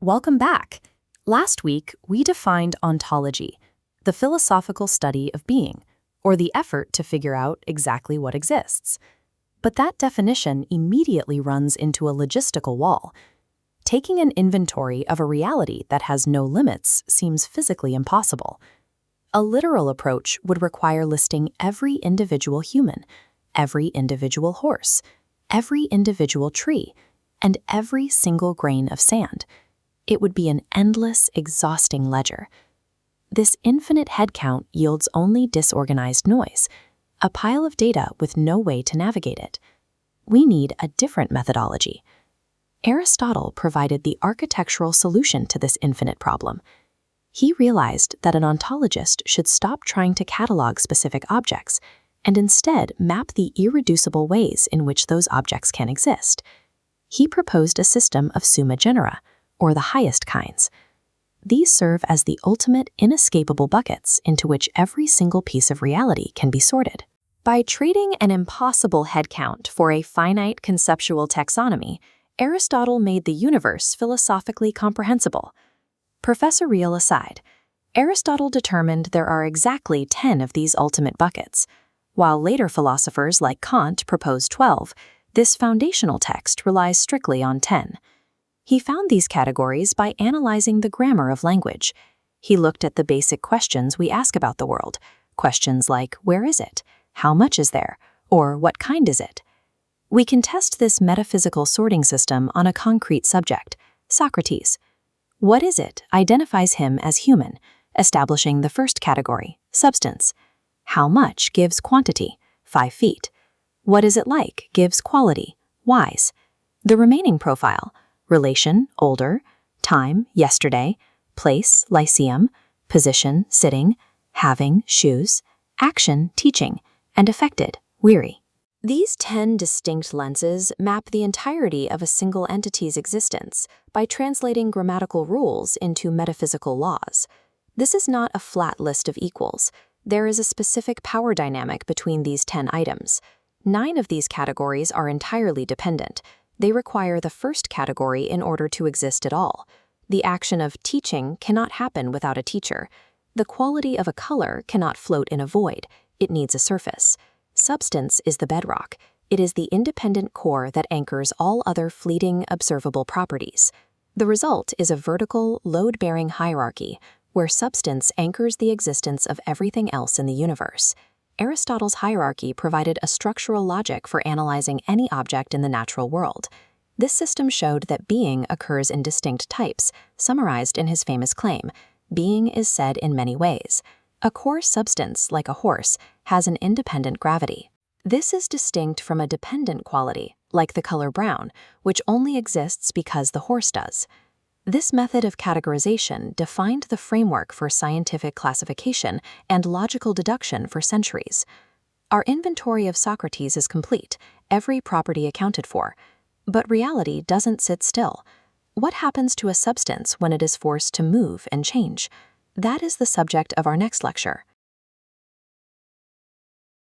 Welcome back. Last week, we defined ontology, the philosophical study of being, or the effort to figure out exactly what exists. But that definition immediately runs into a logistical wall. Taking an inventory of a reality that has no limits seems physically impossible. A literal approach would require listing every individual human, every individual horse, every individual tree, and every single grain of sand. It would be an endless, exhausting ledger. This infinite head count yields only disorganized noise, a pile of data with no way to navigate it. We need a different methodology. Aristotle provided the architectural solution to this infinite problem. He realized that an ontologist should stop trying to catalog specific objects and instead map the irreducible ways in which those objects can exist. He proposed a system of summa genera, or the highest kinds. These serve as the ultimate inescapable buckets into which every single piece of reality can be sorted. By trading an impossible head count for a finite conceptual taxonomy, Aristotle made the universe philosophically comprehensible. Professorial aside, Aristotle determined there are exactly 10 of these ultimate buckets. While later philosophers like Kant proposed 12, this foundational text relies strictly on 10. He found these categories by analyzing the grammar of language. He looked at the basic questions we ask about the world, questions like, where is it? How much is there? Or what kind is it? We can test this metaphysical sorting system on a concrete subject, Socrates. What is it identifies him as human, establishing the first category, substance. How much gives quantity, 5 feet. What is it like gives quality, wise. The remaining profile, relation, older, time, yesterday, place, lyceum, position, sitting, having, shoes, action, teaching, and affected, weary. These 10 distinct lenses map the entirety of a single entity's existence by translating grammatical rules into metaphysical laws. This is not a flat list of equals. There is a specific power dynamic between these 10 items. 9 of these categories are entirely dependent. They require the first category in order to exist at all. The action of teaching cannot happen without a teacher. The quality of a color cannot float in a void. It needs a surface. Substance is the bedrock. It is the independent core that anchors all other fleeting, observable properties. The result is a vertical, load-bearing hierarchy, where substance anchors the existence of everything else in the universe. Aristotle's hierarchy provided a structural logic for analyzing any object in the natural world. This system showed that being occurs in distinct types, summarized in his famous claim, being is said in many ways. A core substance, like a horse, has an independent gravity. This is distinct from a dependent quality, like the color brown, which only exists because the horse does. This method of categorization defined the framework for scientific classification and logical deduction for centuries. Our inventory of Socrates is complete, every property accounted for. But reality doesn't sit still. What happens to a substance when it is forced to move and change? That is the subject of our next lecture.